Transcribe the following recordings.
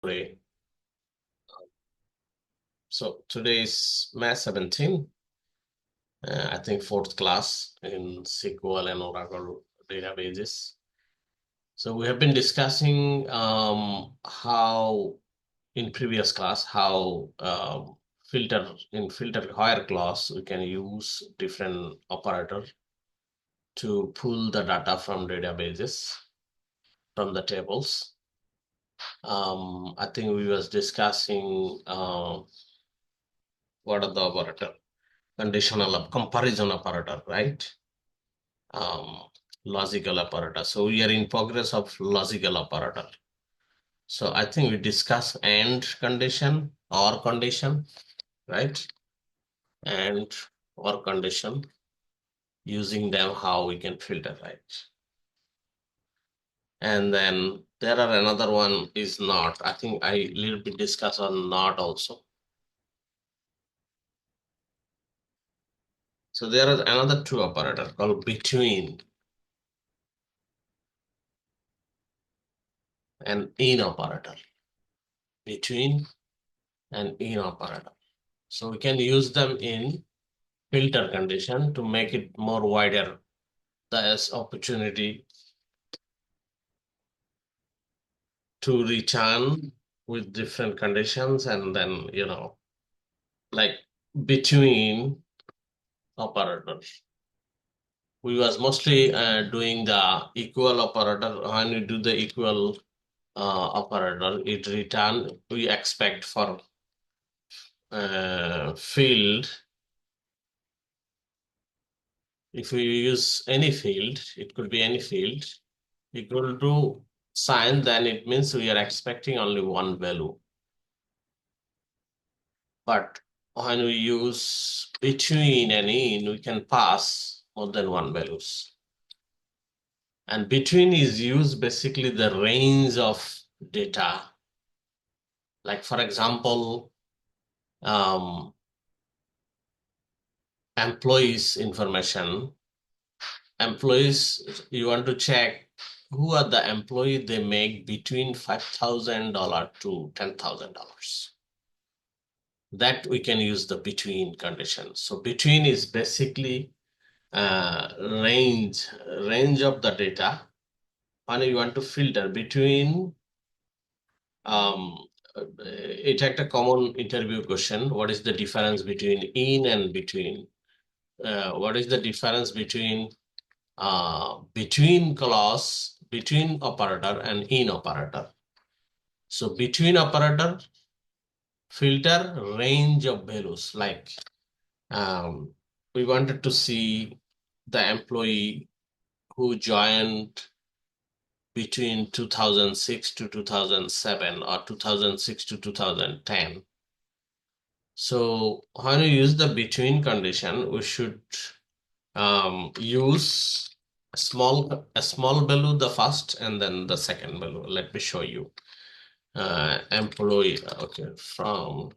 Today. So today is May 17, I think fourth class in SQL and Oracle databases. So we have been discussing how in previous class how filter where clause we can use different operator to pull the data from databases from the tables. I think we was discussing what are the operator conditional comparison operator, right? Um, Logical operator. So we are in progress of logical operator. So I think we discuss and condition or condition, right? And or condition using them how we can filter, right? And then there are another one is not. I think I little bit discuss on not also. So there is another two operator called between and in operator. Between and in operator. So we can use them in filter condition to make it more wider. There's opportunity to return with different conditions and then, like between operators. We was mostly doing the equal operator. When you do the equal operator, it return we expect for field. If we use any field, it could be any field equal to sign, then it means we are expecting only one value. But when we use between and in, we can pass more than one values. And between is used basically the range of data. Like for example, employees information. Employees, you want to check who are the employee they make between $5,000 to $10,000. That we can use the between condition. So between is basically range of the data. When you want to filter between, it had a common interview question. What is the difference between in and between? What is the difference between clause, between operator and in operator? So between operator filter range of values, like we wanted to see the employee who joined between 2006 to 2007 or 2006 to 2010. So when we use the between condition, we should use a small value the first and then the second value. Let me show you. Employee, okay, from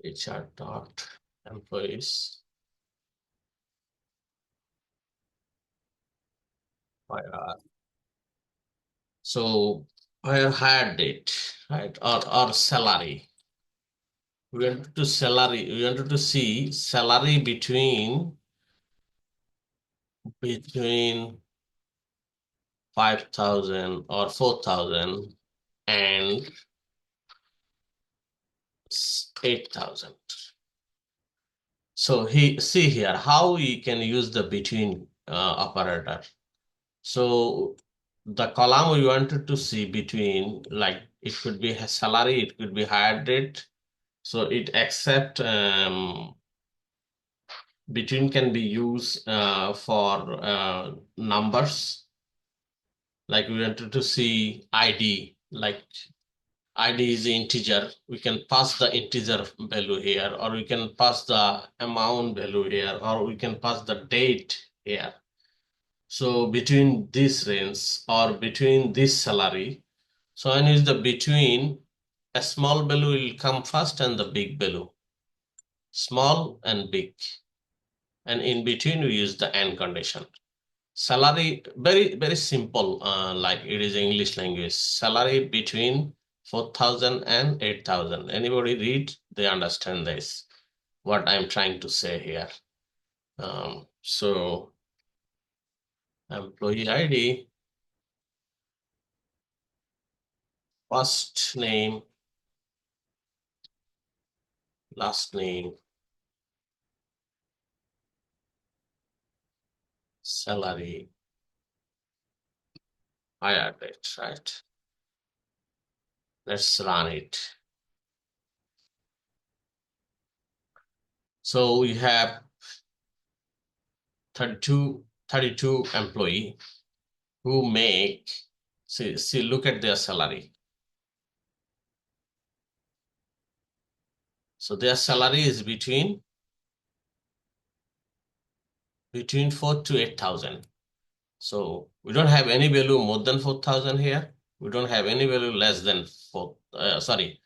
HR dot employees. So hire date, right, or salary. We wanted to salary. We wanted to see salary between 5,000 or 4,000 and 8,000. So see here how we can use the between operator. So the column we wanted to see between, like it could be a salary, it could be hire date. So it accept between can be used for numbers. Like we wanted to see ID, like ID is the integer. We can pass the integer value here, or we can pass the amount value here, or we can pass the date here. So between this range or between this salary, so when is the between, a small value will come first and the big value, small and big. And in between we use the and condition. Salary, very simple, like it is English language. Salary between 4,000 and 8,000. Anybody read, they understand this, what I'm trying to say here. So employee ID, first name, last name, salary, hire date, right? Let's run it. So we have 32 employee who make, see, look at their salary. So their salary is between 4 to 8,000. So we don't have any value more than 4,000 here. We don't have any value less than sorry,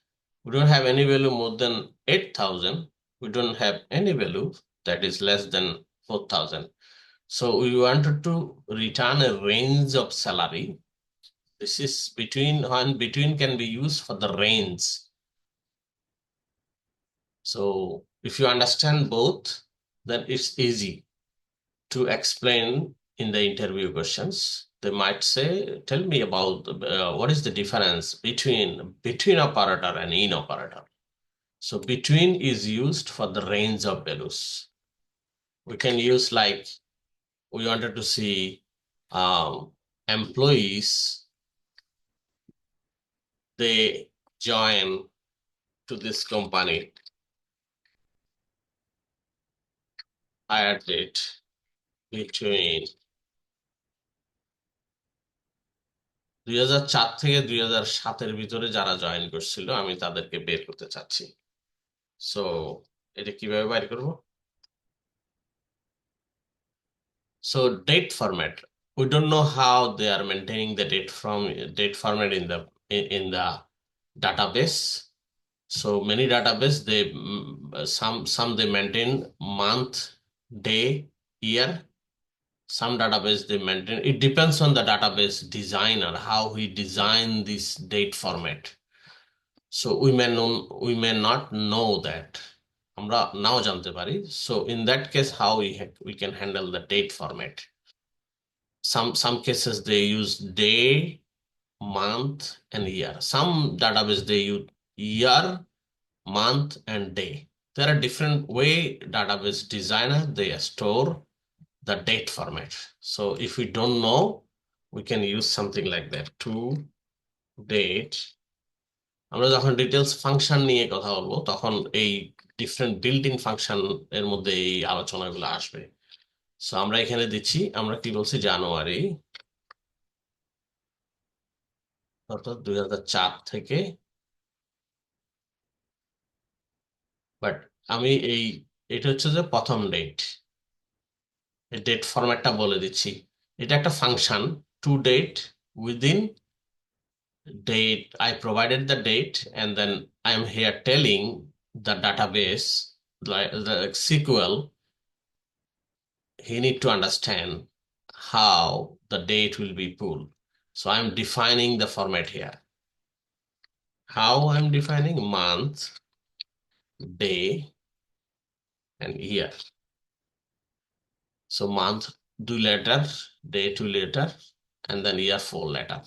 we don't have any value more than 8,000. We don't have any value that is less than 4,000. So we wanted to return a range of salary. This is between, and between can be used for the range. So if you understand both, then it's easy to explain in the interview questions. They might say, tell me about what is the difference between operator and in operator. So between is used for the range of values. We can use, like, we wanted to see employees, they join to this company, hire date between 2004 থেকে 2007-এর ভিতরে যারা join করছিল, আমি তাদেরকে বের করতে চাচ্ছি। So এটা কিভাবে বাইর করব? So date format, we don't know how they are maintaining the date format in the database. So many database, they some they maintain month, day, year. Some database they maintain, it depends on the database designer how he designed this date format. So we may not know that, আমরা নাও জানতে পারি. So in that case, how we can handle the date format. Some cases they use day, month, and year. Some database they use year, month, and day. There are different way database designer they store the date format. So if we don't know, we can use something like that. To date, আমরা যখন details function নিয়ে কথা বলবো, তখন এই different built in function এর মধ্যে এই আলোচনাগুলো আসবে। সো আমরা এখানে দিচ্ছি, আমরা কি বলছি, জানুয়ারি, অর্থাৎ 2004 থেকে, বাট আমি এটা হচ্ছে যে প্রথম ডেট, এই ডেট ফরম্যাটটা বলে দিচ্ছি। এটা একটা function, to date, within date, I provided the date, and then I am here telling the database, like the SQL, he need to understand how the date will be pulled. So I'm defining the format here. How I'm defining? Month, day, and year. So month 2 letter, day 2 letter, and then year 4 letter.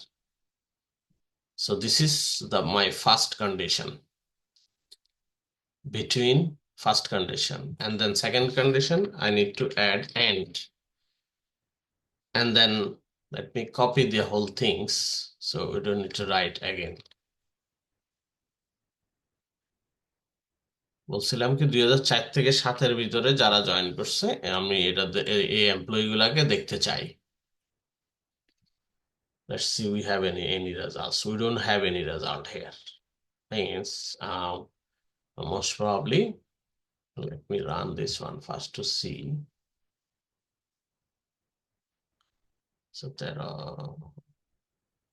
So this is my first condition, between first condition. And then second condition, I need to add and. And then let me copy the whole things, so we don't need to write again. বলছিলাম কি, 2004 থেকে 7-এর ভিতরে যারা join করছে, আমি এটা এই employee গুলাকে দেখতে চাই। Let's see, we have any results. We don't have any result here. Means most probably, let me run this one first to see. So there are,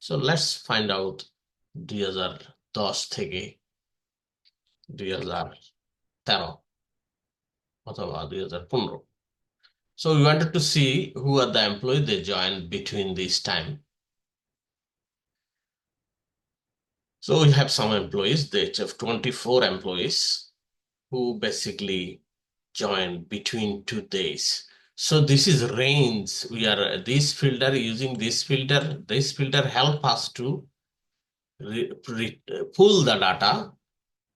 so let's find out 2010 থেকে 2013 অথবা 2015। So we wanted to see who are the employees they joined between this time. So we have some employees, they have 24 employees who basically joined between 2 days. So this is range. We are this filter using this filter. This filter help us to pull the data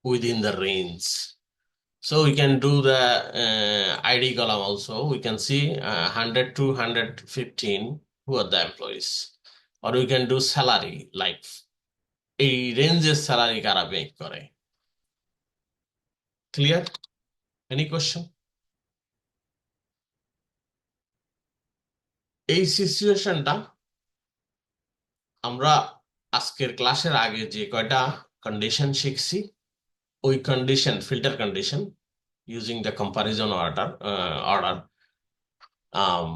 within the range. So we can do the ID column also. We can see 100 to 115 who are the employees. Or we can do salary like এই রেঞ্জের salary কারা make করে। Clear? Any question? এই সিচুয়েশনটা আমরা আজকের ক্লাসের আগে যে কয়টা কন্ডিশন শিখছি ওই condition filter condition using the comparison order um,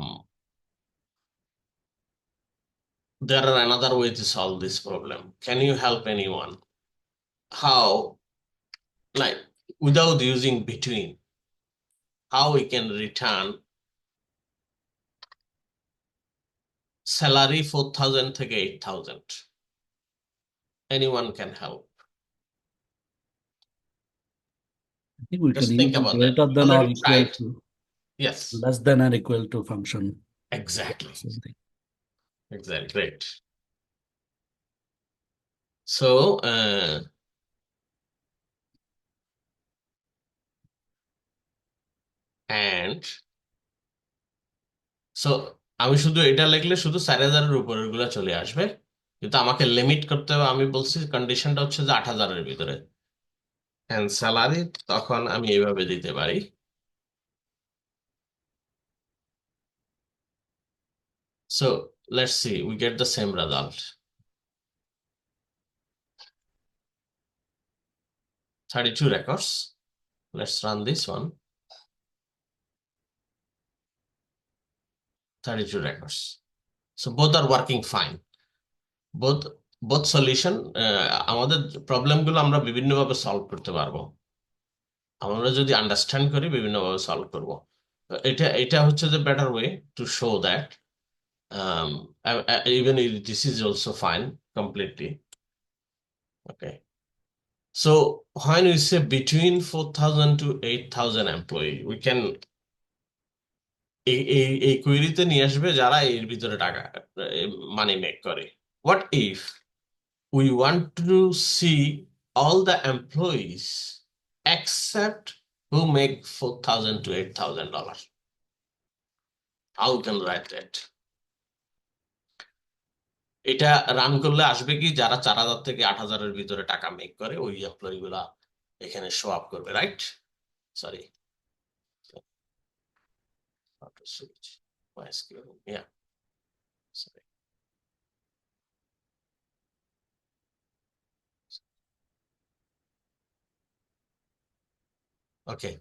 there are another way to solve this problem. Can you help anyone how, like, without using between, how we can return salary 4,000 থেকে 8,000? Anyone can help. I think we Just can think use about that. greater than or Already equal tried. to, Yes, less than or equal to function. exactly. Something. Exactly. Great. So, and so আমি শুধু এটা লিখলে শুধু 4,000-এর উপরের গুলা চলে আসবে, কিন্তু আমাকে লিমিট করতে হবে। আমি বলছি কন্ডিশনটা হচ্ছে যে 8,000-এর ভিতরে, এন্ড স্যালারি তখন আমি এইভাবে দিতে পারি। So let's see, we get the same result. 32 records. Let's run this one. 32 records. So both are working fine. Both both solution আমাদের প্রবলেমগুলো আমরা বিভিন্নভাবে সলভ করতে পারবো। আমরা যদি আন্ডারস্ট্যান্ড করি বিভিন্নভাবে সলভ করব। এটা এটা হচ্ছে যে better way to show that even if this is also fine completely. Okay, so when we say between 4,000 to 8,000 employee, we can এই কুইরিতে নিয়ে আসবে যারা এর ভিতরে টাকা মানি মেক করে। What if we want to see all the employees except who make 4,000 to $8,000? How can write that? এটা run করলে আসবে কি, যারা 4,000 থেকে 8,000-এর ভিতরে টাকা মেক করে ওই এমপ্লয়ি গুলা এখানে শো আপ করবে, right? Sorry, auto switch MySQL, yeah, sorry. Okay,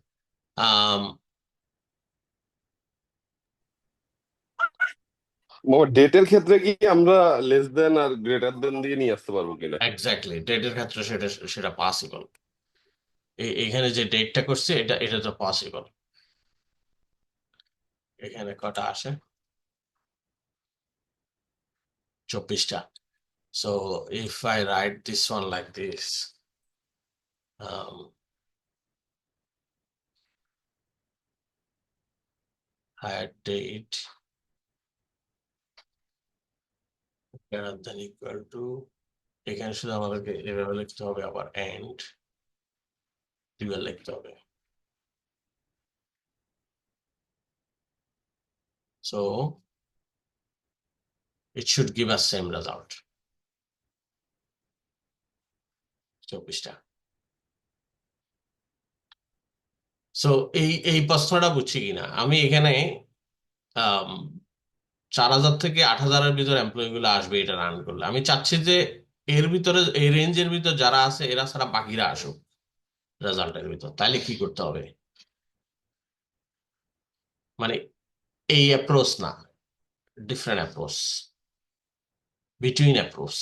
ডেটের ক্ষেত্রে কি আমরা লেস দেন আর গ্রেটার দেন দিয়ে নিয়ে আসতে পারবো কিনা? এক্স্যাক্টলি, ডেটের ক্ষেত্রে সেটা সেটা পসিবল। এখানে যে ডেটটা করছে এটা এটা তো পসিবল। এখানে কটা আসে? 24টা। So if I write this one like this, hire date greater than equal to, এখানে শুধু আমাদেরকে এভাবে লিখতে হবে, আবার এন্ড দুইবার লিখতে হবে। So it should give us same result, 24টা। So এই প্রশ্নটা বুঝছি কিনা আমি, এখানে 4,000 থেকে 8,000-এর ভিতরে এমপ্লয়ি গুলো আসবে এটা রান করলে। আমি চাচ্ছি যে এর ভিতরে এই রেঞ্জের ভিতর যারা আছে এরা ছাড়া বাকিরা আসুক রেজাল্টের ভিতর। তাইলে কি করতে হবে? মানে এই অ্যাপ্রোচ না, different approach, between approach.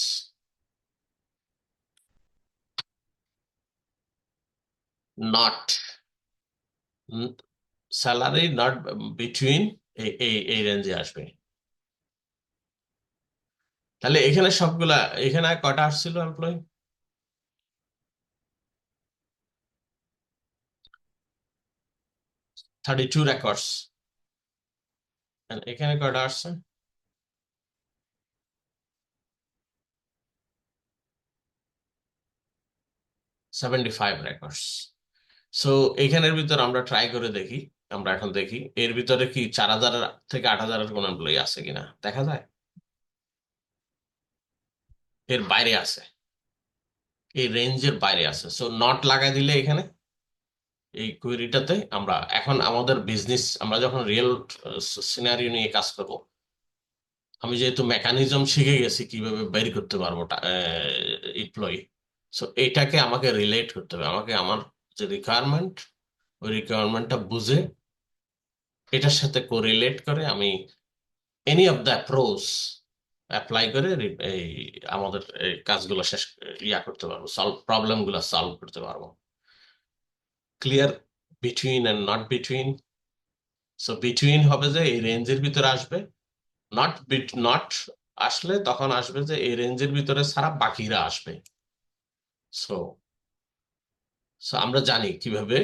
Not salary, not between, এই রেঞ্জে আসবে। তাহলে এখানে সবগুলা, এখানে কয়টা আসছিল এমপ্লয়ি? 32 রেকর্ডস। এখানে কয়টা আসছে? 75 রেকর্ডস। সো এখানের ভিতর আমরা ট্রাই করে দেখি। আমরা এখন দেখি এর ভিতরে কি 4000 থেকে 8000 কোন এমপ্লয়ি আছে কিনা দেখা যায়। এর বাইরে আছে, এই রেঞ্জের বাইরে আছে। সো নট লাগাই দিলে এখানে এই কোয়েরিটাতে আমরা এখন আমাদের বিজনেস, আমরা যখন রিয়েল সিনারিও নিয়ে কাজ করব, আমি যেহেতু মেকানিজম শিখে গেছি কিভাবে বের করতে পারবো এমপ্লয়ি, সো এইটাকে আমাকে রিলেট করতে হবে। আমাকে আমার যে রিকোয়ারমেন্ট, ওই রিকোয়ারমেন্টটা বুঝে এটার সাথে কোরিলেট করে আমি any of the approach apply করে এই আমাদের এই কাজগুলো শেষ করতে পারবো, প্রবলেম গুলো সলভ করতে পারবো। Clear? Between and not between. So between হবে যে এই রেঞ্জের ভিতরে আসবে, নট আসলে তখন আসবে যে এই রেঞ্জের ভিতরে ছাড়া বাকিরা আসবে। সো সো আমরা জানি কিভাবে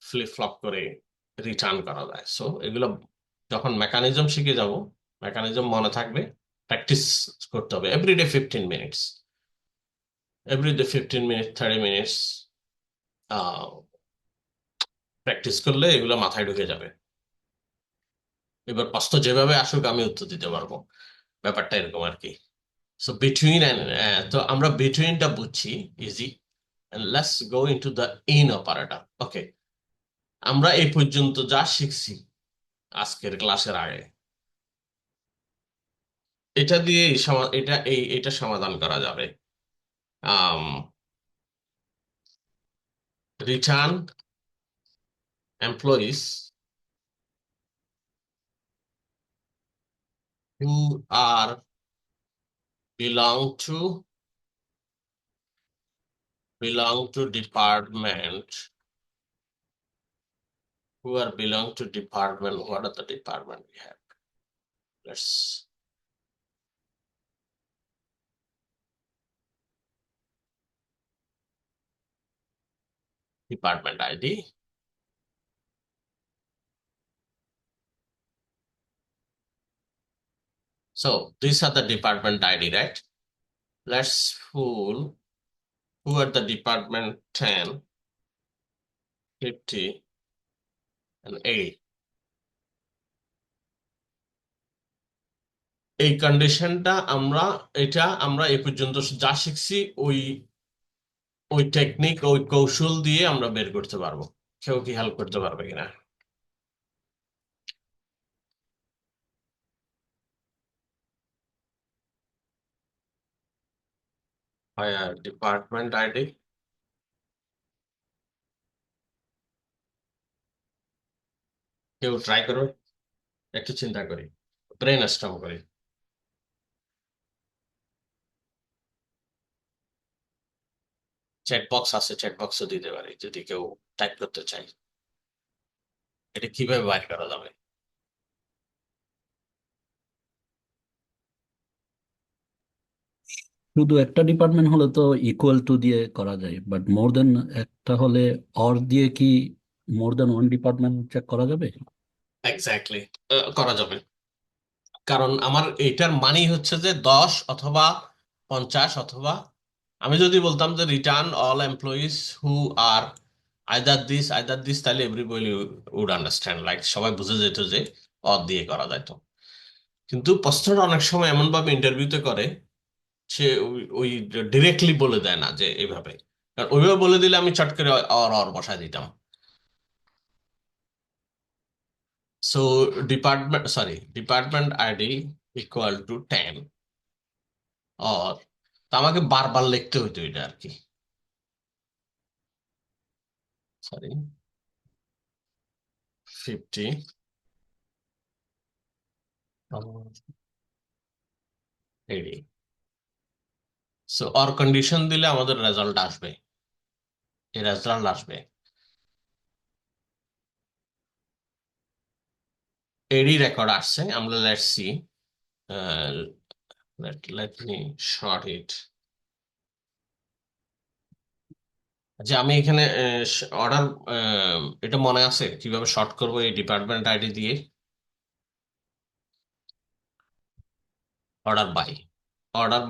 ফ্লিপ ফ্লপ করে রিটার্ন করা যায়। সো এগুলো যখন মেকানিজম শিখে যাব, মেকানিজম মনে থাকবে, প্র্যাকটিস করতে হবে every day 15 minutes, every day 15 minute 30 minutes practice করলে এগুলো মাথায় ঢুকে যাবে। এবার প্রশ্ন যেভাবে আসুক আমি উত্তর দিতে পারবো, ব্যাপারটা এরকম আর কি। সো বিটুইন তো আমরা বিটুইনটা বুঝছি, easy. Let's go into the in operator. Okay, আমরা এই পর্যন্ত যা শিখছি আজকের ক্লাসের আগে, এটা দিয়ে এটা সমাধান করা যাবে। Return employees who are belong to department, what are the department we have? Let's department ID. So these are the department ID, right? Let's pull who are the department 10, 50 and 80. এই কন্ডিশনটা আমরা এই পর্যন্ত যা শিখছি ওই ওই টেকনিক, ওই কৌশল দিয়ে আমরা বের করতে পারবো। কেউ কি হেল্প করতে পারবে কিনা? ডিপার্টমেন্ট আইডি, কেউ ট্রাই করবে? একটু চিন্তা করি, ব্রেন স্টর্ম করি। চ্যাট বক্স আছে, চ্যাট বক্সও দিতে পারি যদি কেউ টাইপ করতে চাই। এটা কিভাবে বাইর করা যাবে? শুধু একটা ডিপার্টমেন্ট হলে তো ইকুয়াল টু দিয়ে করা যায়, বাট মোর দেন একটা হলে অর দিয়ে কি মোর দেন ওয়ান ডিপার্টমেন্ট চেক করা যাবে? এক্স্যাক্টলি, করা যাবে। কারণ আমার এটার মানেই হচ্ছে যে 10 অথবা 50 অথবা আমি যদি বলতাম যে return all employees who are either this, তাহলে এভরিবডি উড আন্ডারস্ট্যান্ড, লাইক সবাই বুঝে যেত যে অর দিয়ে করা যায়। তো কিন্তু প্রশ্নটা অনেক সময় এমন ভাবে ইন্টারভিউতে করে, সে ওই ডিরেক্টলি বলে দেয় না যে এইভাবে। কারণ ওইভাবে বলে দিলে আমি চট করে অর অর বসায় দিতাম। So department ID equal to 10 or, তা আমাকে বারবার লিখতে হইতো এটা আর কি। সরি, 50 80। সো অর কন্ডিশন দিলে আমাদের রেজাল্ট আসবে, এই রেজাল্ট আসবে। AD record আসছে আমরা let's see let me short it যে আমি এখানে অর্ডার এটা মনে আছে কিভাবে শর্ট করব এই ডিপার্টমেন্ট আইডি দিয়ে order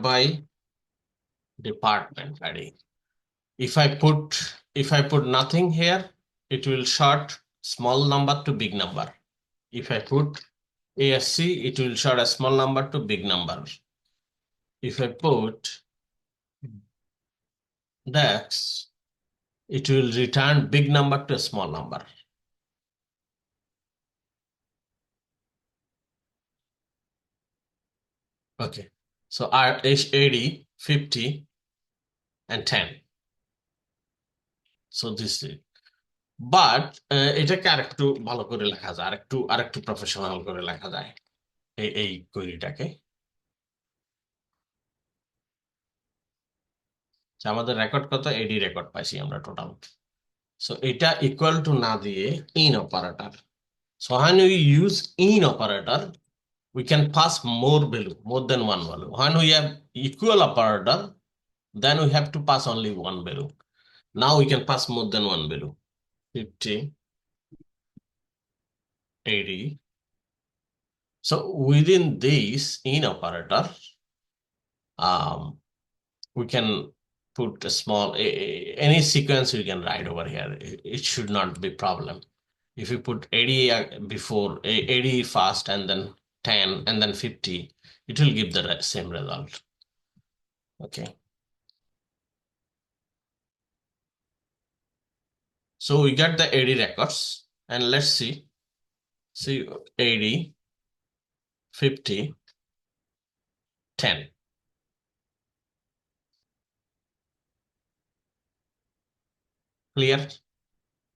by department ID. If I put nothing here, it will short small number to big number. If I put ASC, it will short a small number to big number. If I put DAX, it will return big number to a small number. Okay, so RHAD 50 and 10. So this is, but এটাকে আরেকটু ভালো করে লেখা যায়, আরেকটু professional করে লেখা যায় এই কোয়েরিটাকে। আমাদের রেকর্ড কত? এডি রেকর্ড পাইছি আমরা টোটাল। সো এটা ইকুয়াল টু না দিয়ে in operator. So when we use in operator, we can pass more value, more than one value. When we have equal operator, then we have to pass only one value. Now we can pass more than one value. 50, 80. So within this in operator, we can put a small any sequence we can write over here. It should not be problem. If you put 80 before 80 first and then 10 and then 50, it will give the same result. Okay. So we got the 80 records and let's see 80, 50, 10. Clear?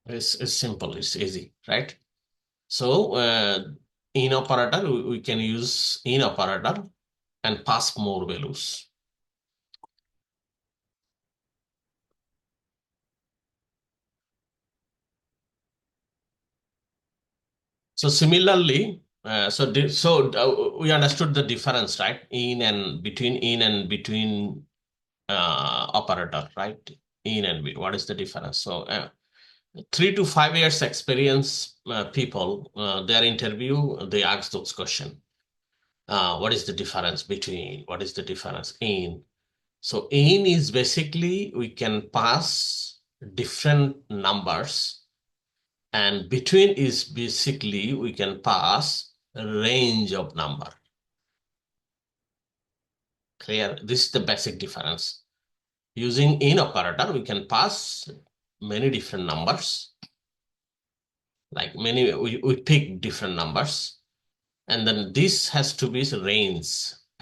It's simple, it's easy, right? So in operator, we can use in operator and pass more values. So similarly, we understood the difference, right? In and between operator, right? In and what is the difference? So 3 to 5 years experience people, their interview, they ask those questions. What is the difference between? What is the difference in? So in is basically we can pass different numbers, and between is basically we can pass a range of number. Clear? This is the basic difference. Using in operator, we can pass many different numbers. Like we pick different numbers, and then this has to be range.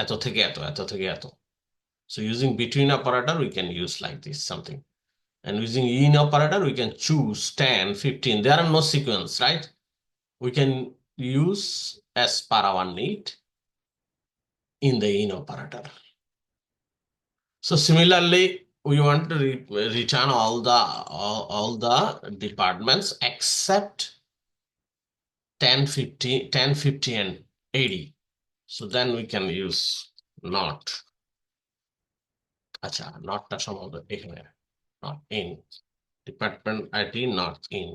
এত থেকে এত, এত থেকে এত. So using between operator, we can use like this something. And using in operator, we can choose 10, 15. There are no sequence, right? We can use as per our need in the in operator. So similarly, we want to return all the departments except 10, 50, and 80. So then we can use not. Acha, not টা সম্ভবত এখানে, not in. Department ID not in.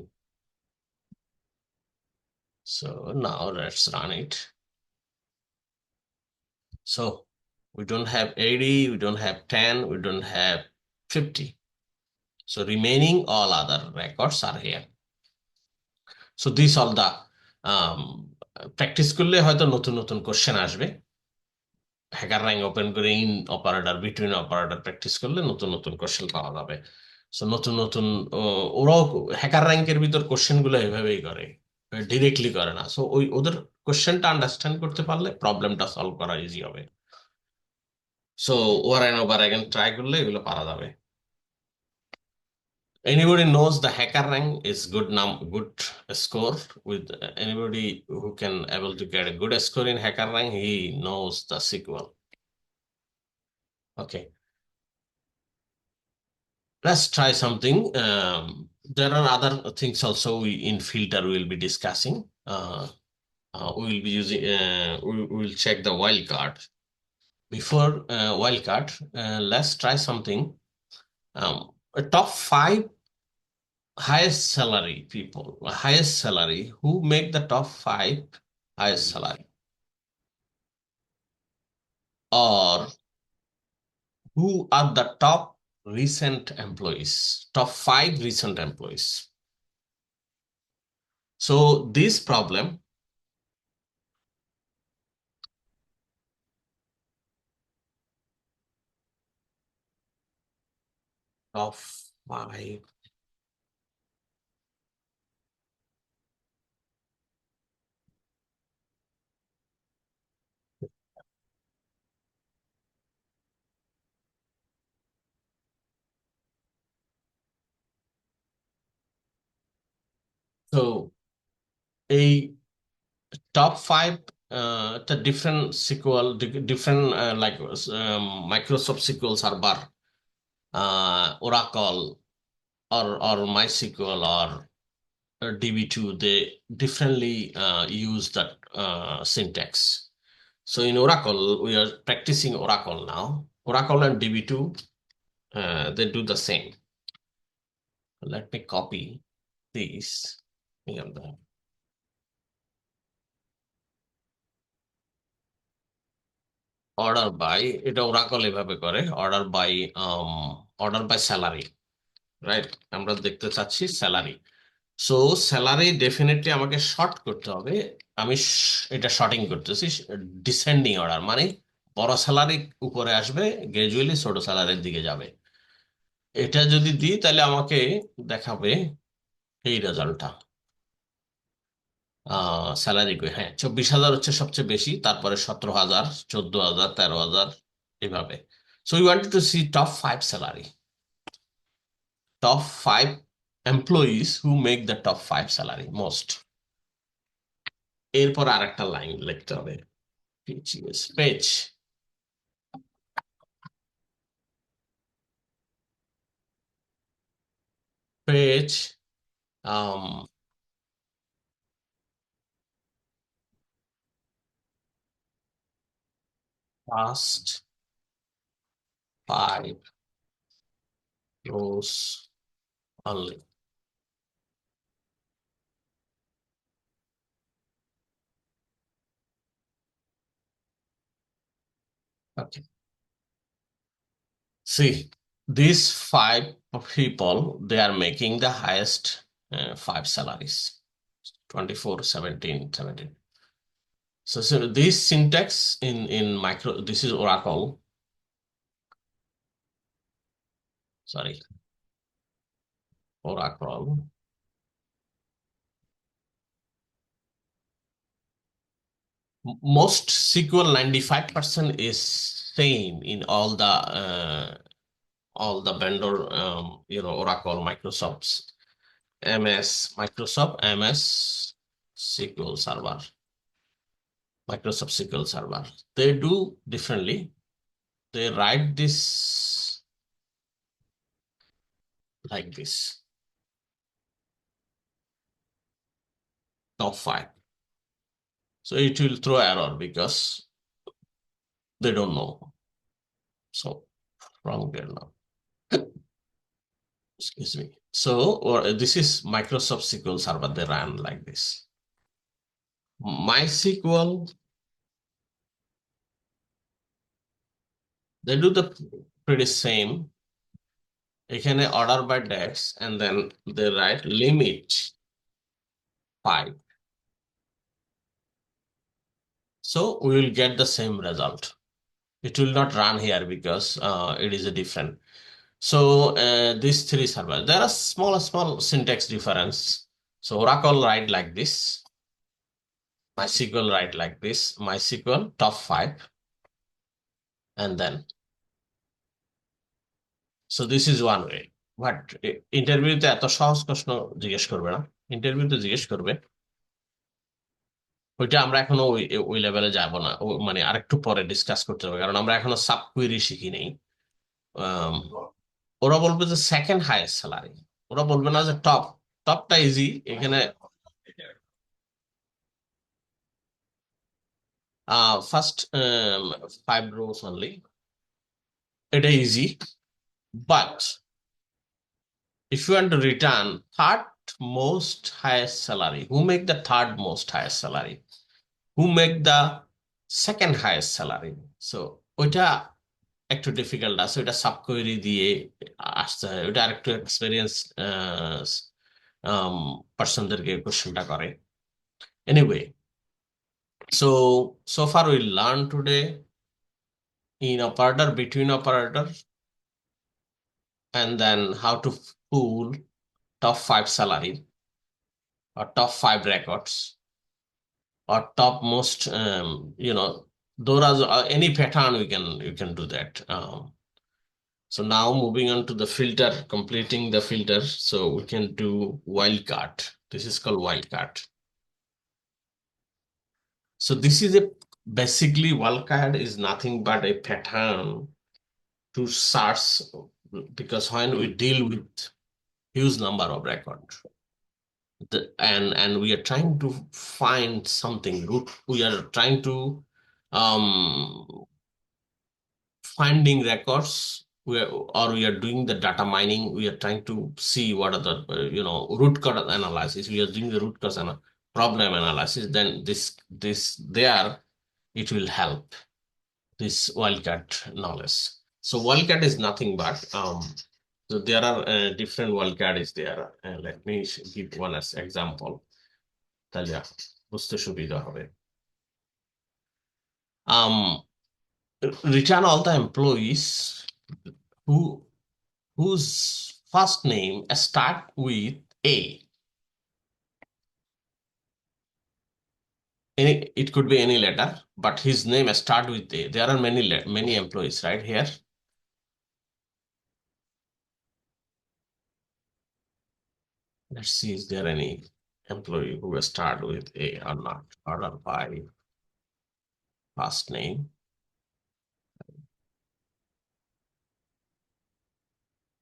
So now let's run it. So we don't have 80, we don't have 10, we don't have 50. So remaining all other records are here. So these all the practice করলে হয়তো নতুন নতুন question আসবে। Hacker rank open করে in operator between operator practice করলে নতুন নতুন question পাওয়া যাবে। সো নতুন নতুন ওরাও হ্যাকার র্যাঙ্কের ভিতর কোশ্চেন গুলো এভাবেই করে, ডিরেক্টলি করে না। সো ওদের কোশ্চেনটা আন্ডারস্ট্যান্ড করতে পারলে প্রবলেমটা সলভ করা ইজি হবে। So over and over again try করলে এগুলো পারা যাবে। Anybody knows the hacker rank is good score with anybody who can able to get a good score in hacker rank, he knows the SQL. Okay. Let's try something. There are other things also in filter we'll be discussing. we will be using, we will check the wildcard. Before wildcard, let's try something. A top 5 highest salary people, highest salary, who make the top 5 highest salary, or who are the top recent employees, top 5 recent employees. So this problem, top 5, so a top 5, the different SQL, different like Microsoft SQL Server, Oracle, or MySQL, or DB2, they differently use that syntax. So in Oracle, we are practicing Oracle now. Oracle and DB2, they do the same. Let me copy this. Order by, এটা Oracle এভাবে করে, order by salary, right? আমরা দেখতে চাচ্ছি salary. So salary definitely আমাকে sort করতে হবে। আমি এটা শর্টিং করতেছি, ডিসেন্ডিং অর্ডার, মানে বড় স্যালারি উপরে আসবে, গ্রাজুয়ালি ছোট স্যালারির দিকে যাবে। এটা যদি দিই তাহলে আমাকে দেখাবে এই রেজাল্টটা। স্যালারি, হ্যাঁ, 24,000 হচ্ছে সবচেয়ে বেশি, তারপরে 17,000, 14,000, 13,000, এভাবে। So we wanted to see top 5 salary, top 5 employees who make the top 5 salary most. এরপর আরেকটা লাইন লিখতে হবে, page page first 5 rows only. Okay. See, these 5 people, they are making the highest 5 salaries, 24, 17, 17. So this syntax in micro, this is Oracle. Sorry, Oracle. Most SQL 95% is same in all the vendor, Oracle, Microsoft's Microsoft MS SQL Server, Microsoft SQL Server. They do differently. They write this like this, top 5. So it will throw error because they don't know. So wrong there now. Excuse me. So, or this is Microsoft SQL Server. They run like this. MySQL, they do the pretty same. এখানে order by DAX, and then they write limit 5. So we will get the same result. It will not run here because it is a different. So these 3 servers, there are small syntax difference. So Oracle write like this, MySQL write like this, MySQL top 5, and then so this is one way. But ইন্টারভিউতে এত সহজ প্রশ্ন জিজ্ঞেস করবে না, ইন্টারভিউতে জিজ্ঞেস করবে, ওইটা আমরা এখনো ওই লেভেলে যাব না, মানে আরেকটু পরে ডিসকাস করতে হবে, কারণ আমরা এখনো সাব কুয়েরি শিখি নেই। ওরা বলবে যে সেকেন্ড হাইয়েস্ট স্যালারি, ওরা বলবে না যে টপটা ইজি। এখানে First 5 rows only. It is easy, but if you want to return third most highest salary, who make the third most highest salary? Who make the second highest salary? So ওইটা একটু difficult আছে, ওইটা sub query দিয়ে আসতে হয়, ওইটা আরেকটু experience পার্সনদেরকে কোশ্চেনটা করে। Anyway, so far we learned today in operator, between operator, and then how to pull top 5 salary or top 5 records or top most those are any pattern you can do that. So now moving on to the filter, completing the filter, so we can do wildcard. This is called wildcard. So this is a basically wildcard is nothing but a pattern to search, because when we deal with huge number of records, and we are trying to find something root, we are trying to um finding records, we are doing the data mining, we are trying to see what are the root cause analysis, we are doing the root cause and problem analysis, then this there it will help this wildcat knowledge. So wildcat is nothing but so there are different wildcat is there. Let me give one as example. তাহলে বুঝতে সুবিধা হবে। Return all the employees who whose first name start with A. It could be any letter, but his name start with A. There are many employees right here. Let's see, is there any employee who will start with A or not? Order by first name.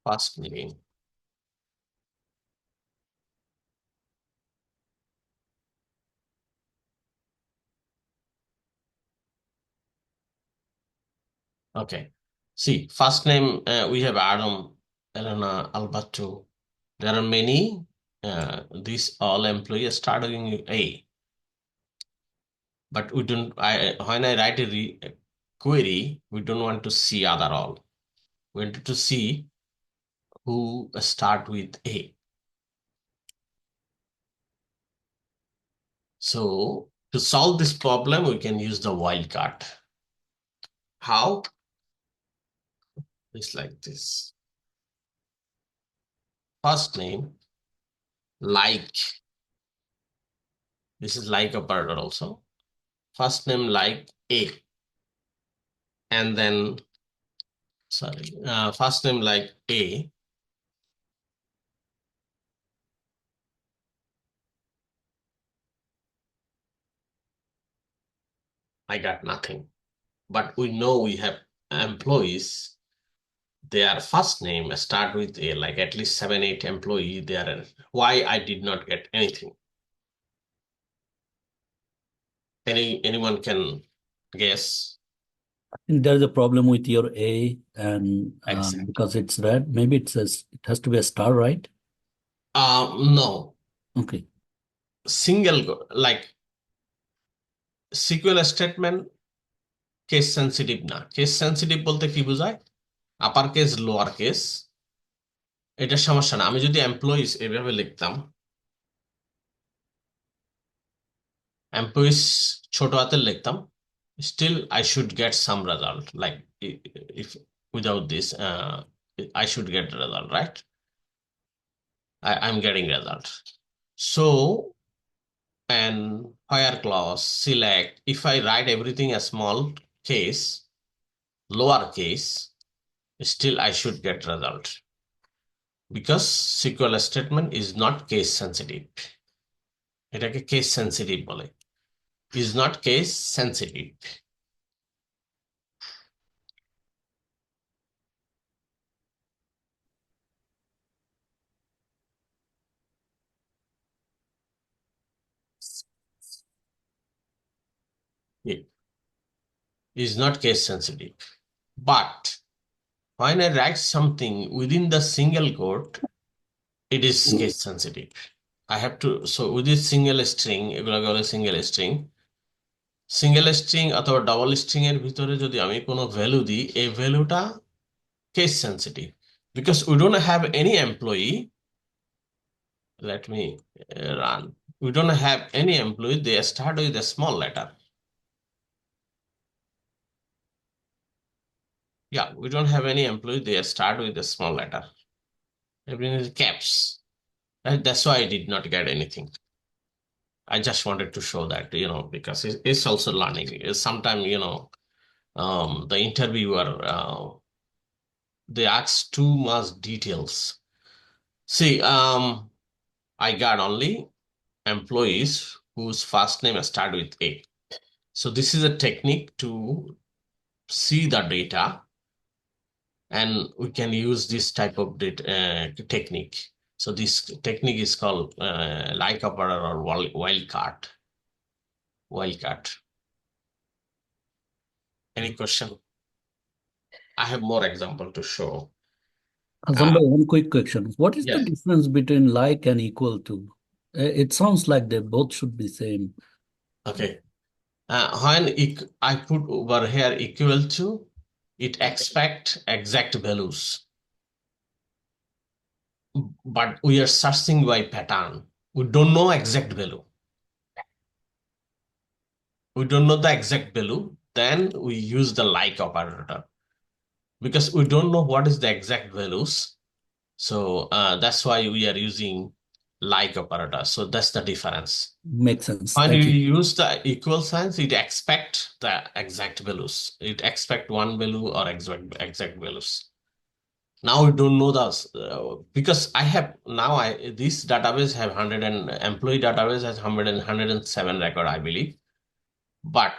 First name. Okay. See, first name we have Adam, Elena, Alberto. There are many. These all employees starting with A. But we don't. When I write a query, we don't want to see other all. We want to see who start with A. So to solve this problem, we can use the wildcard. How? It's like this. First name, like. This is like operator also. First name like A. And then, sorry, first name like A. I got nothing. But we know we have employees. Their first name start with A, like at least 7, 8 employees. They are why I did not get anything. Anyone can guess? I think there's a problem with your A, and Exactly. because it's red, maybe it has to be a star, right? No. Okay. Single like SQL statement case sensitive না। Case sensitive বলতে কি বোঝায়? Upper case, lower case, এটা সমস্যা না। আমি যদি employees এভাবে লিখতাম, এমপ্লয়িজ ছোট হাতের লিখতাম, still I should get some result. Like if without this, I should get the result, right? I'm getting result. So, and where clause, select, if I write everything a small case, lower case, still I should get result. Because SQL statement is not case sensitive. এটাকে case sensitive বলে, is not case sensitive. is not case sensitive. But when I write something within the single quote, it is case sensitive. I have to, so with this single string, এগুলোকে বলে single string, অথবা double string এর ভিতরে যদি আমি কোনো value দিই, এই ভ্যালুটা case sensitive because we don't have any employee. Let me run. We don't have any employee. They start with a small letter. Yeah, we don't have any employee. They start with a small letter. Everything is caps. That's why I did not get anything. I just wanted to show that, because it's also learning. Sometimes, the interviewer, they ask too much details. See, I got only employees whose first name start with A. So this is a technique to see the data, and we can use this type of technique. So this technique is called like operator or wildcard. Wildcard. Any question? I have more example to show. Azam bhai, one quick question. What is the Yes. difference between like and equal to? It sounds like they both should be same. Okay. When I put over here equal to, it expect exact values. But we are searching by pattern. We don't know exact value. We don't know the exact value. Then we use the like operator because we don't know what is the exact values. So that's why we are using like operator. So that's the difference. Makes sense. When Thank you you. use the equal signs, it expect the exact values. It expect one value or exact values. Now we don't know this because this database have 100 and employee database has 107 record, I believe. But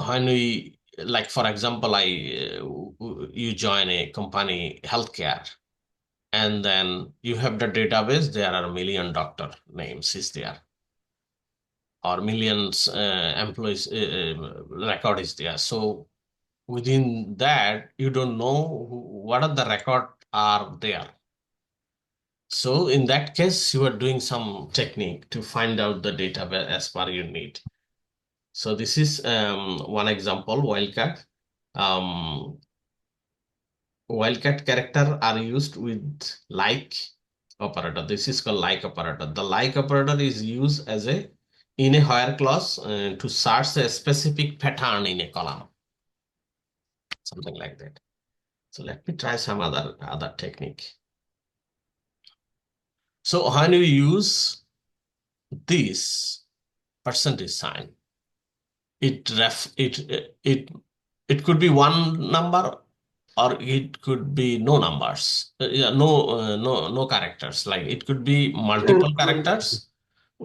when we, like for example, you join a company healthcare, and then you have the database, there are a million doctor names is there, or millions employees record is there. So within that, you don't know what are the record are there. So in that case, you are doing some technique to find out the data as per your need. So this is one example, wildcat. Wildcat character are used with like operator. This is called like operator. The like operator is used as in a where clause to search a specific pattern in a column, something like that. So let me try some other technique. So when we use this percentage sign, it could be one number or it could be no numbers, no characters. Like it could be multiple characters.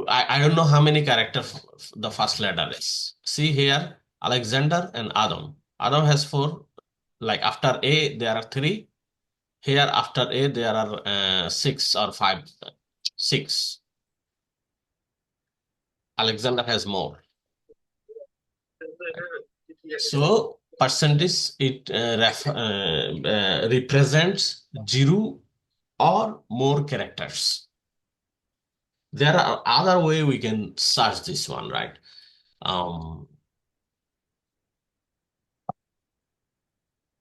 I don't know how many characters the first letter is. See here, Alexander and Adam. Adam has 4. Like after A, there are 3. Here after A, there are 6 or 5. 6. Alexander has more. So percentage, it represents 0 or more characters. There are other way we can search this one, right?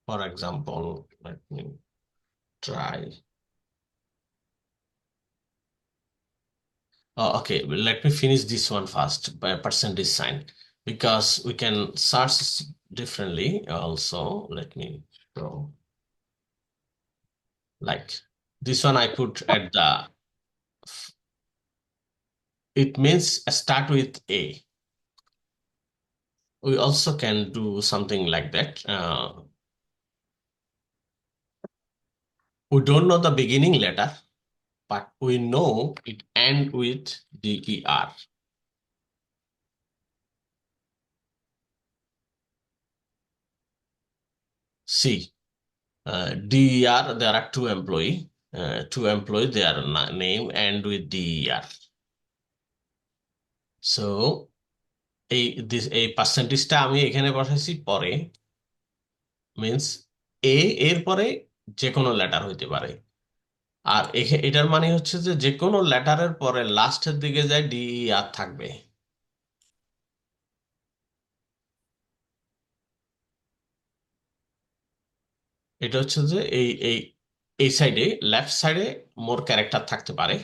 For example, let me try. Okay, well, let me finish this one first by percentage sign because we can search differently also. Let me show. Like this one I put at it means start with A. We also can do something like that. We don't know the beginning letter, but we know it ends with DER. See, DER, there are 2 employees. Their name end with DER. So এই পার্সেন্টেজটা আমি এখানে বসাইছি পরে, means এর পরে যে কোনো লেটার হইতে পারে। আর এটার মানে হচ্ছে যে যে কোনো লেটারের পরে লাস্টের দিকে যায় ডি আর থাকবে। এটা হচ্ছে যে এই সাইডে, লেফট সাইডে মোর ক্যারেক্টার থাকতে পারে,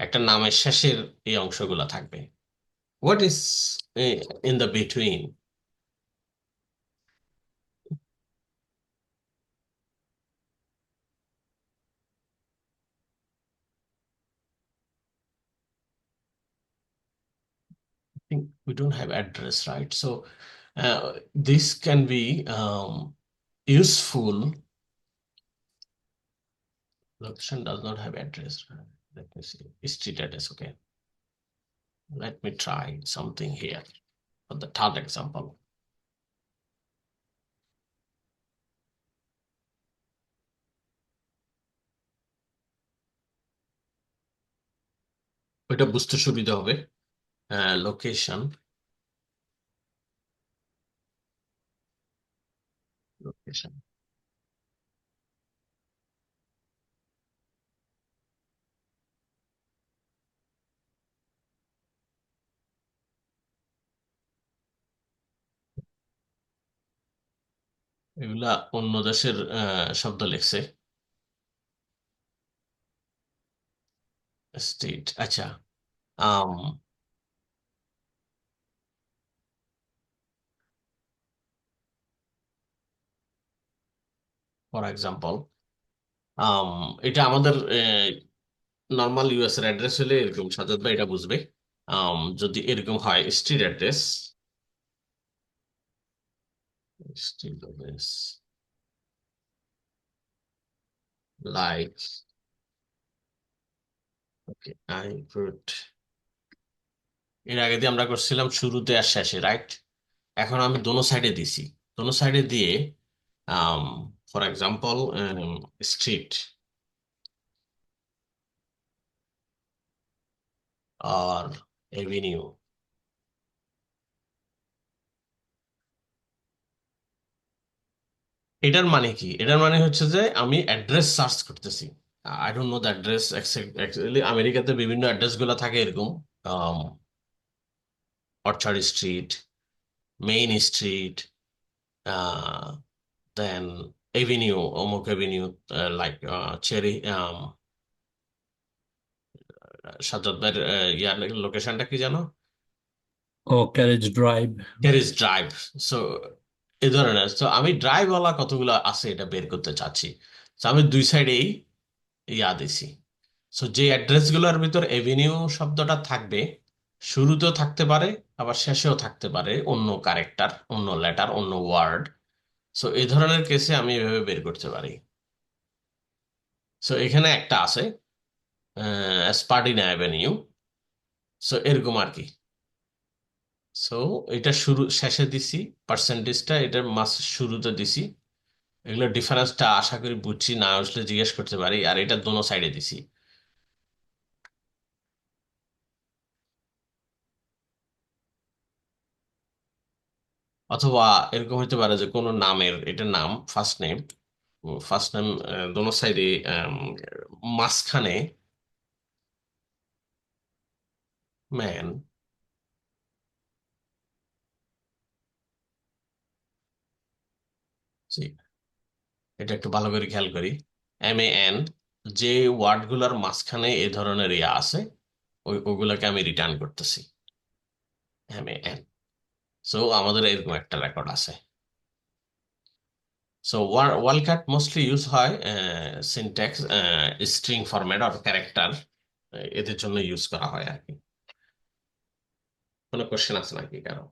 একটা নামের শেষের এই অংশগুলো থাকবে। What is in the between? Think we don't have address, right? So this can be useful. Location does not have address. Let me see. Street address. Okay. Let me try something here for the third example. ওইটা বুঝতে সুবিধা হবে। Location, location এগুলা অন্য দেশের শব্দ লিখছে। State, আচ্ছা। আম ফর এক্সাম্পল, আম এটা আমাদের নর্মাল ইউএস এর অ্যাড্রেস হলে এরকম সাজাদ ভাই এটা বুঝবে। যদি এরকম হয় street address, street address like, okay I put, এর আগে দিয়ে আমরা করছিলাম শুরুতে আর শেষে, রাইট? এখন আমি দোনো সাইডে দিছি, দোনো সাইডে দিয়ে ফর এক্সাম্পল স্ট্রিট আর এভিনিউ। এটার মানে কি? এটার মানে হচ্ছে যে আমি অ্যাড্রেস সার্চ করতেছি। I don't know the address actually. আমেরিকাতে বিভিন্ন অ্যাড্রেস গুলো থাকে এরকম, orchard street, main street, then avenue, অমুক এভিনিউ, লাইক চেরি, সাজ্জাদ ভাইয়ের ইয়ার লোকেশনটা কি জানো? ও carriage drive. Carriage drive. So এই ধরনের, তো আমি ড্রাইভওয়ালা কতগুলো আছে এটা বের করতে চাচ্ছি। তো আমি দুই সাইডেই ইয়া দিছি। সো যে অ্যাড্রেস গুলোর ভিতর এভিনিউ শব্দটা থাকবে, শুরুতেও থাকতে পারে আবার শেষেও থাকতে পারে অন্য ক্যারেক্টার, অন্য লেটার, অন্য ওয়ার্ড। সো এই ধরনের কেসে আমি এভাবে বের করতে পারি। সো এখানে একটা আছে স্পার্ডিনা অ্যাভিনিউ। সো এরকম আর কি। সো এটা শুরু শেষে দিছি, পার্সেন্টেজটা এটার মাস শুরুতে দিছি। এগুলো ডিফারেন্সটা আশা করি বুঝছি, না আসলে জিজ্ঞেস করতে পারি। আর এটা দোনো সাইডে দিছি। অথবা এরকম হতে পারে যে কোনো নামের, এটা নাম, ফার্স্ট নেম, ফার্স্ট নেম দোনো সাইডে, মাঝখানে ম্যান। এটা একটু ভালো করে খেয়াল করি। MAN, যে ওয়ার্ড গুলার মাঝখানে এই ধরনের ইয়া আছে ওগুলাকে আমি রিটার্ন করতেছি, MAN। সো আমাদের এরকম একটা রেকর্ড আছে। সো ওয়ার্ল্ড মোস্টলি ইউজ হয় সিনট্যাক্স, স্ট্রিং ফরম্যাট আর ক্যারেক্টার, এদের জন্য ইউজ করা হয় আর কি। কোনো কোশ্চেন আছে নাকি কারো?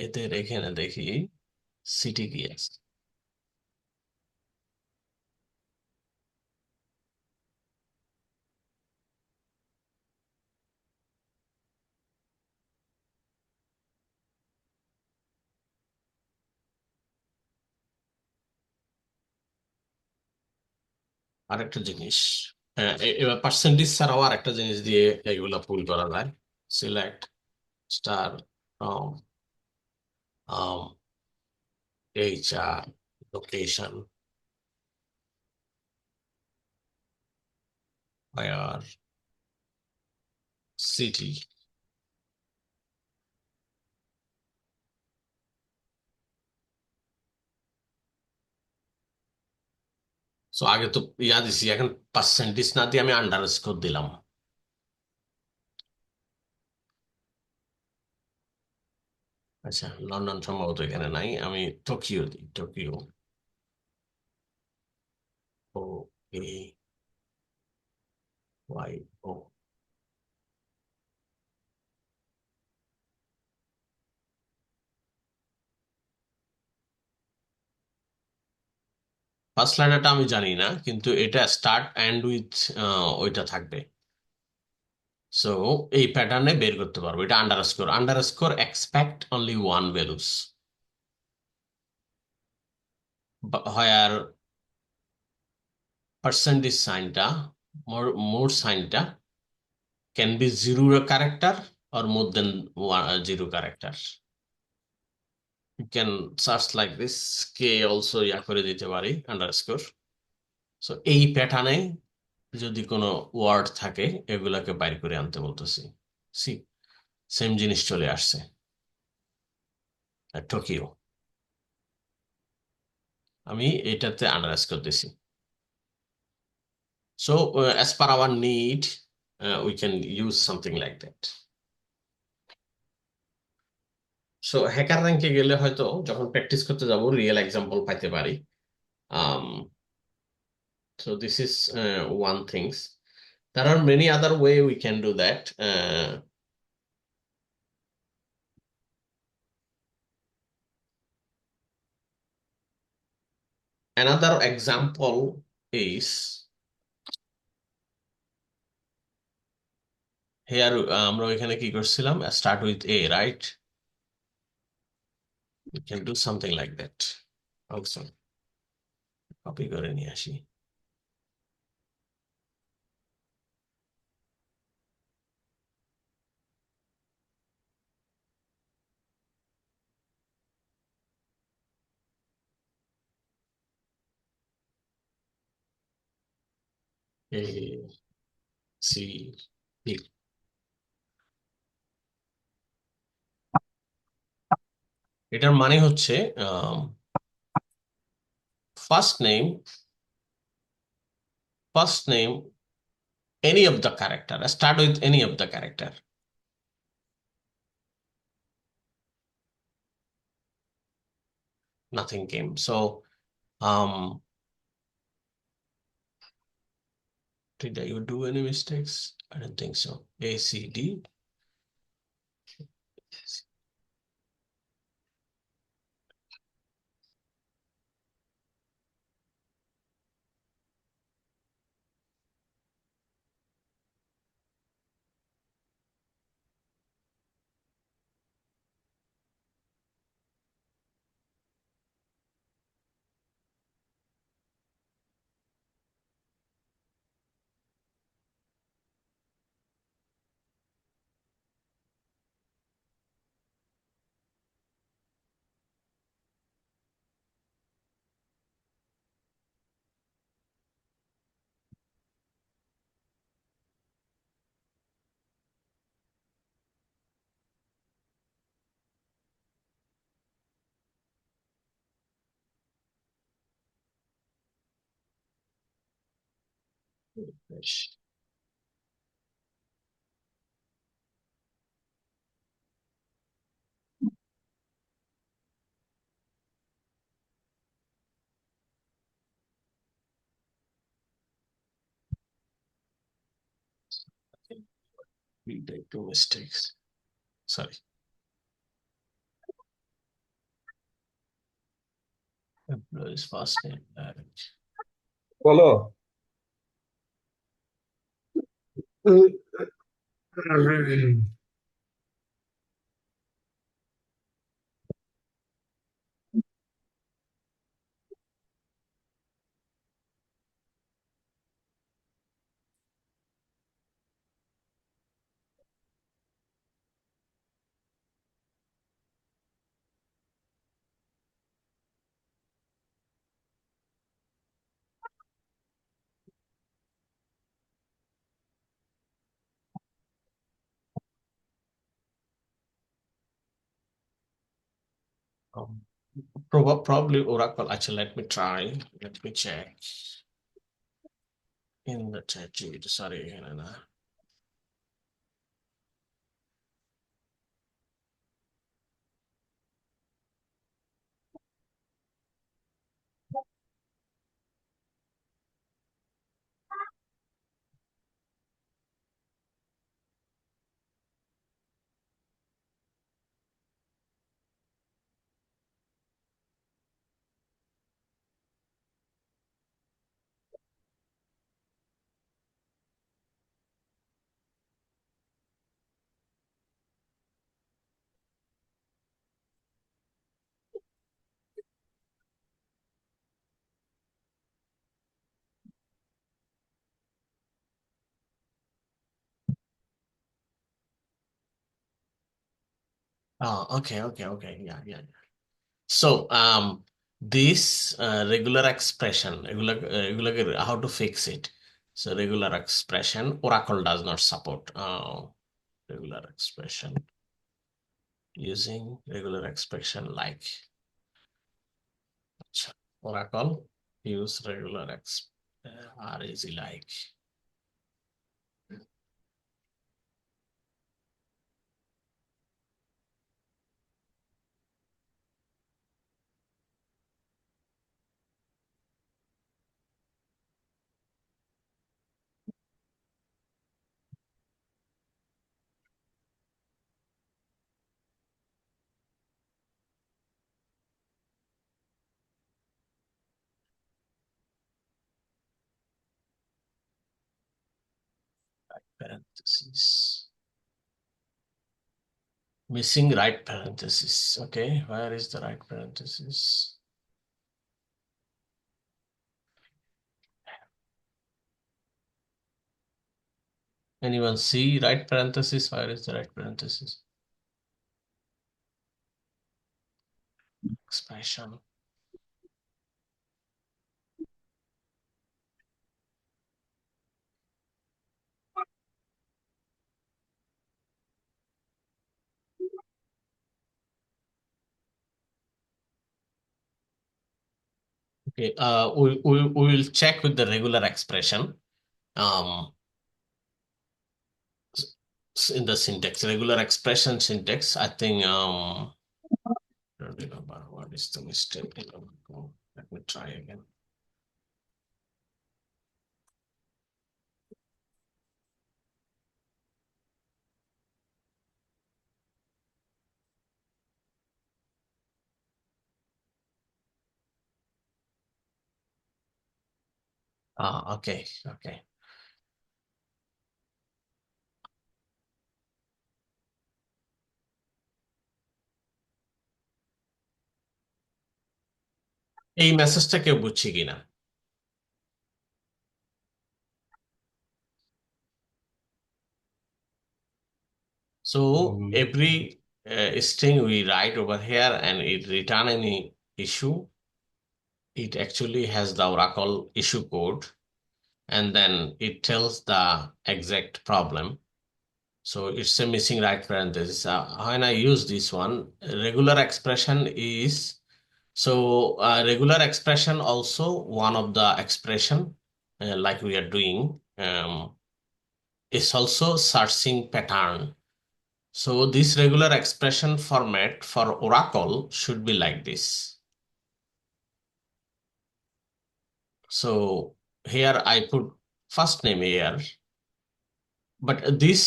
এদের এখানে দেখি সিটি কি আছে। আরেকটা জিনিস, এবার পার্সেন্টেজ ছাড়াও আর একটা জিনিস দিয়ে এগুলা পুল করা যায়। Select star HR location where city so আগে তো ইয়া দিছি, এখন পার্সেন্টেজ না দিয়ে আমি আন্ডারস্কোর দিলাম। আচ্ছা, লন্ডন সম্ভবত এখানে নাই, আমি টোকিও দিই, Tokyo. O A Y O. First লেটারটা আমি জানি না, কিন্তু এটা স্টার্ট এন্ড উইথ ওইটা থাকবে। সো এই প্যাটার্নে বের করতে পারবো। এটা underscore, underscore expect only one values, হয় পার্সেন্টেজ সাইনটা, মোর সাইনটা can be zero character or more than zero character. You can search like this, কে অলসো ইয়া করে দিতে পারি আন্ডারস্কোর। সো এই প্যাটার্নে যদি কোনো ওয়ার্ড থাকে এগুলাকে বাইর করে আনতে বলতেছি। সি, সেম জিনিস চলে আসছে, টোকিও। আমি এটাতে আন্ডারস্কোর দিছি। So as per our need, we can use something like that. So হ্যাকার র্যাঙ্কে গেলে হয়তো যখন প্র্যাকটিস করতে যাব রিয়েল এক্সাম্পল পাইতে পারি। So this is one things. There are many other way we can do that. Another example is here. আমরা এখানে কি করছিলাম? Start with A, right? We can do something like that also. Copy করে নিয়ে আসি। A C D। এটার মানে হচ্ছে first name, any of the character, start with any of the character. Nothing came. So did I do any mistakes? I don't think so. A C D বেশ। We did two mistakes. Sorry. Employee's first name. বলো। Um, probably Oracle. Actually, let me try. Let me check in the chat. Sorry, Helena. Oh, okay. Yeah. So, this regular expression, how to fix it? So, regular expression, Oracle does not support regular expression. Using regular expression like Oracle, use regular or easy like. Parentheses. Missing right parenthesis. Okay, where is the right parenthesis? Anyone see right parenthesis? Where is the right parenthesis? Expression. Okay, we will check with the regular expression. In the syntax, regular expression syntax, I think don't remember what is the mistake. Let me try again. Okay. এই মেসেজটা কেউ বুঝছে কিনা? So every string we write over here and it return any issue, it actually has the Oracle issue code, and then it tells the exact problem. So it's a missing right parenthesis. When I use this one, regular expression is, so regular expression also one of the expression like we are doing is also searching pattern. So this regular expression format for Oracle should be like this. So here I put first name here, but this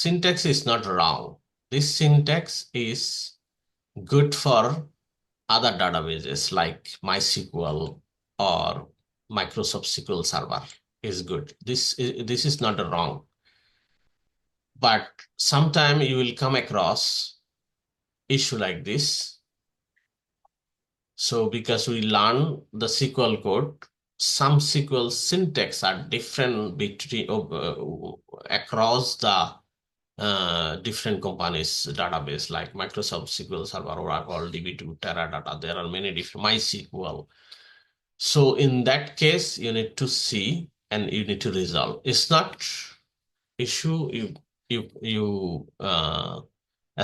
syntax is not wrong. This syntax is good for other databases like MySQL or Microsoft SQL Server is good. This is not wrong. But sometime you will come across issue like this. So because we learn the SQL code, some SQL syntax are different between across the different companies database like Microsoft SQL Server, Oracle, DB2, Teradata. There are many different MySQL. So in that case, you need to see and you need to resolve. It's not issue you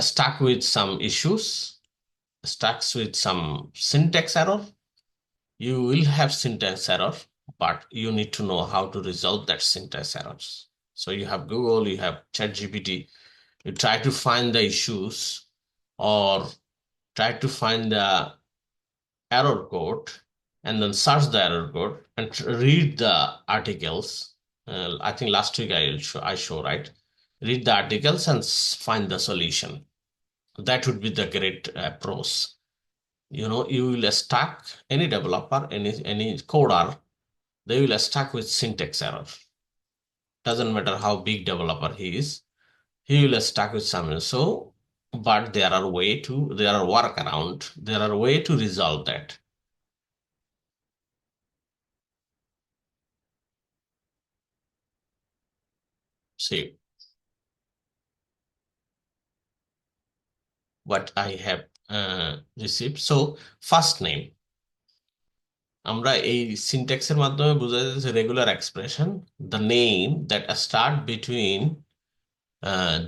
stuck with some issues. stacks with some syntax error, you will have syntax error, but you need to know how to resolve that syntax errors. So you have Google, you have ChatGPT, you try to find the issues or try to find the error code and then search the error code and read the articles. I think last week I show, right? Read the articles and find the solution. That would be the great approach. You will stack any developer, any coder, they will stuck with syntax error. Doesn't matter how big developer he will stuck with something. So, but there are workaround, there are way to resolve that. See what I have received. So, first name. আমরা এই সিনট্যাক্সের মাধ্যমে বোঝা যাচ্ছে regular expression, the name that start between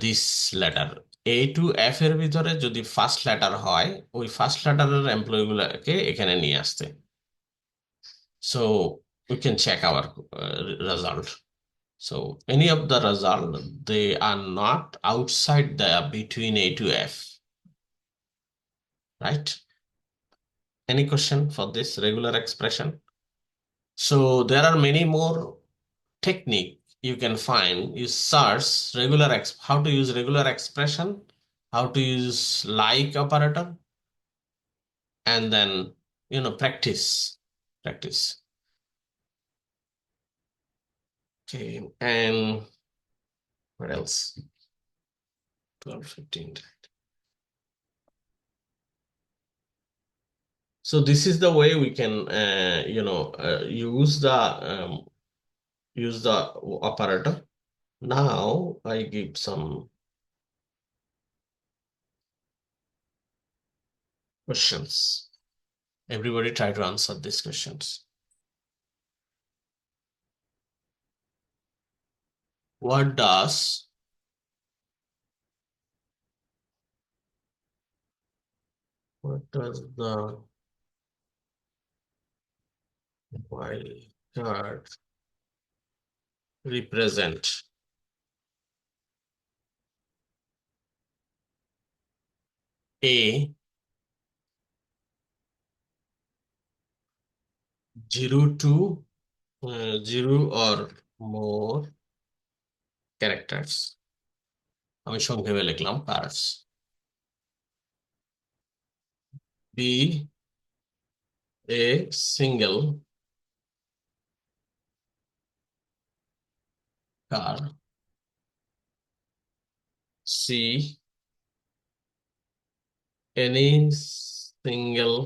this letter A to F এর ভিতরে যদি first letter হয় ওই ফার্স্ট লেটারের এমপ্লয়ি গুলাকে এখানে নিয়ে আসতে। So we can check our result. So any of the result they are not outside the between A to F, right? Any question for this regular expression? So there are many more technique you can find. You search how to use regular expression, how to use like operator, and then practice. Okay, and what else? 12:15. So this is the way we can use the operator. Now I give some questions. Everybody try to answer these questions. What does the wildcard represent? A, 0 or more characters. আমি সংক্ষেপে লিখলাম parts. B, a single car. C, any single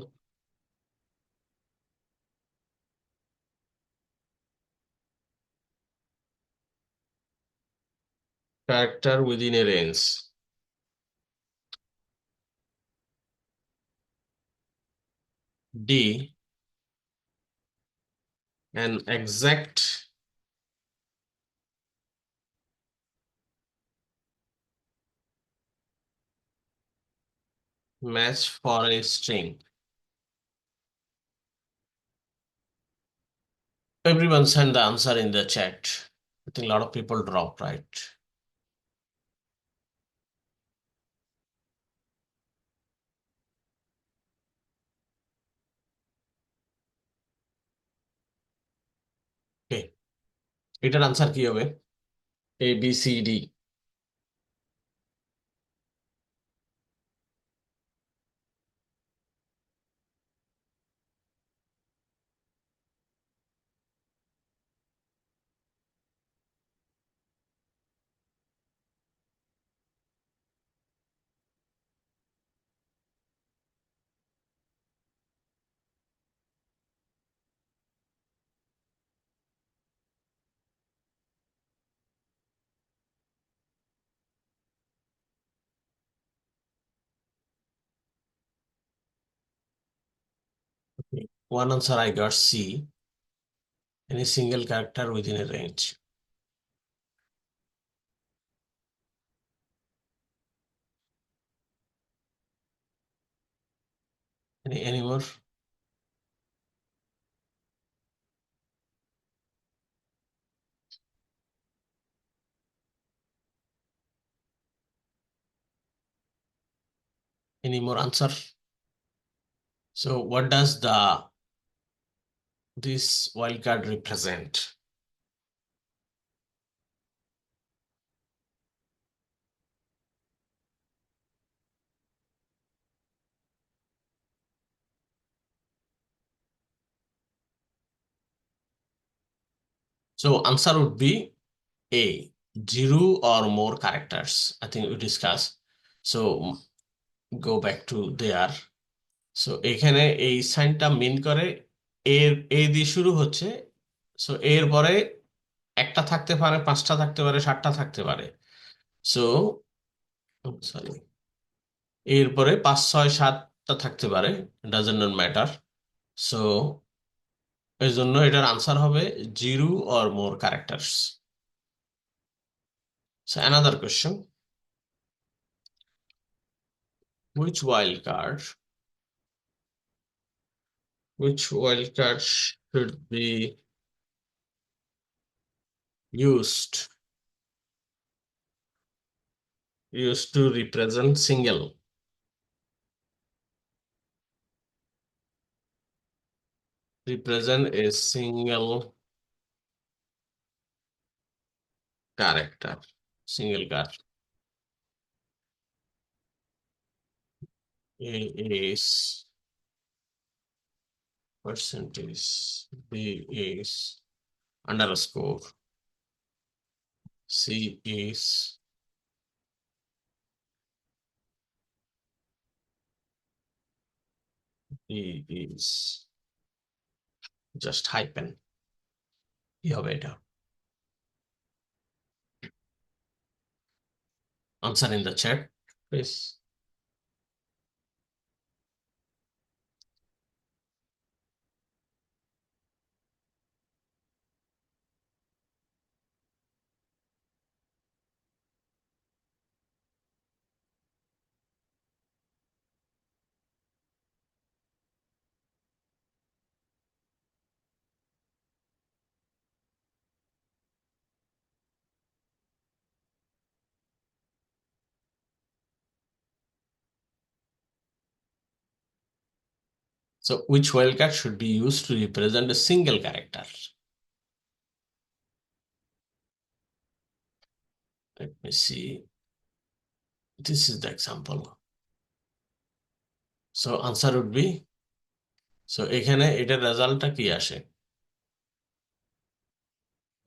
character within a range. D, an exact match for a string. Everyone send the answer in the chat. I think a lot of people dropped, right? Okay, এটার answer কি হবে? A, B, C, D. One answer I got C, any single character within a range. Any more? Any more answer? So what does this wildcard represent? So answer would be A, 0 or more characters. I think we discussed. So go back to there. So এখানে এই সাইনটা মিন করে এ দিয়ে শুরু হচ্ছে। So এর পরে একটা থাকতে পারে, পাঁচটা থাকতে পারে, সাতটা থাকতে পারে। সো সরি, এরপরে পাঁচ ছয় সাতটা থাকতে পারে, ডাজন্ট নট ম্যাটার। সো এই জন্য এটার আনসার হবে 0 or more characters. So another question, which wildcard should be used to represent a single character, single character. A is percentage, B is underscore, C is D is just hyphen. কি হবে এটা? Answer in the chat, please. So which wildcard should be used to represent a single character? Let me see. This is the example. So answer would be, so এখানে এটার রেজাল্টটা কি আসে?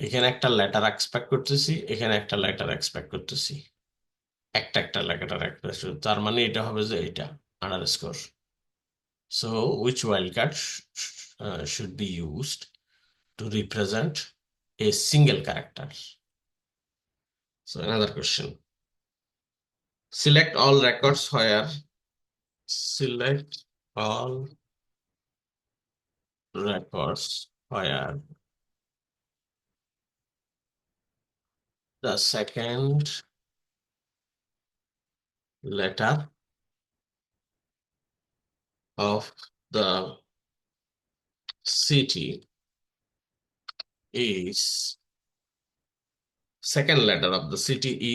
এখানে একটা লেটার এক্সপেক্ট করতেছি, এখানে একটা লেটার এক্সপেক্ট করতেছি, একটা লেটার এক্সপেক্ট, তার মানে এটা হবে যে এটা underscore. So which wildcard should be used to represent a single character? So another question. Select all records where the second letter of the city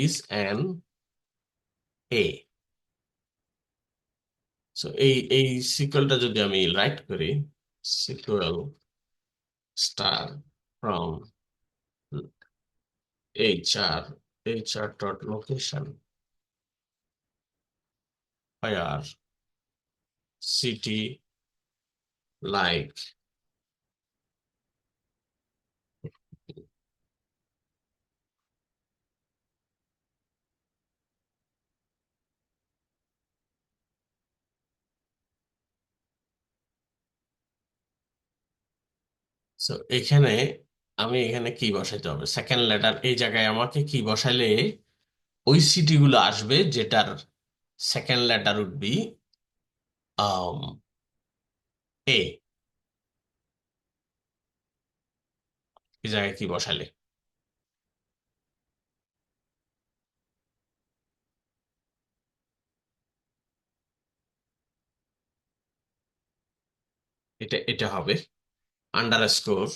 is an A. So এই সিকুয়েলটা যদি আমি right করি, sequel star from hr dot location where city like so এখানে কি বসাইতে হবে? Second letter এই জায়গায় আমাকে কি বসাইলে ওই সিটি গুলো আসবে যেটার second letter would B A. এই জায়গায় কি বসালে? এটা হবে underscore.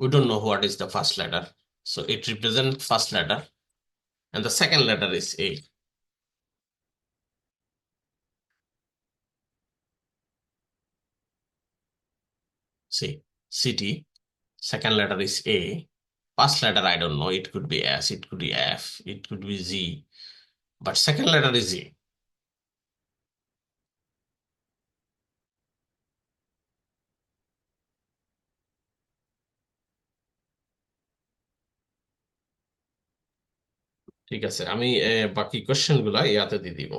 We don't know what is the first letter, so it represents first letter, and the second letter is A. See, city, second letter is A. First letter, I don't know. It could be S, it could be F, it could be Z, but second letter is A. ঠিক আছে, আমি বাকি question গুলা ইয়াতে দিয়ে দিব,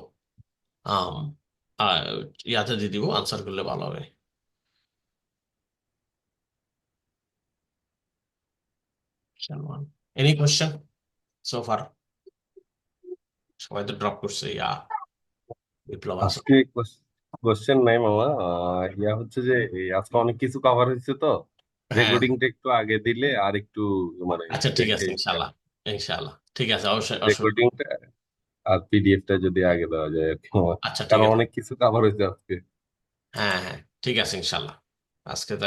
আম, আহ, ইয়াতে দিয়ে দিব, আনসার করলে ভালো হবে। Any question so far? সবাই তো ড্রপ করছে, বিপ্লব আনসার। আজকে কোশ্চেন নাই মামা, ইয়া হচ্ছে যে আজকে অনেক কিছু কভার হয়েছে তো, হ্যাঁ, রেকর্ডিংটা একটু আগে দিলে আর একটু মানে আচ্ছা ঠিক দেখে, আছে, ইনশাল্লাহ। ইনশাল্লাহ, ঠিক আছে, অবশ্যই অসুবিধা। রেকর্ডিংটা আর পিডিএফটা যদি আগে দেওয়া যায় আর কি মামা। আচ্ছা ঠিক কারণ আছে, অনেক কিছু কভার হয়েছে আজকে। হ্যাঁ হ্যাঁ, ঠিক আছে ইনশাল্লাহ। আজকে তাহলে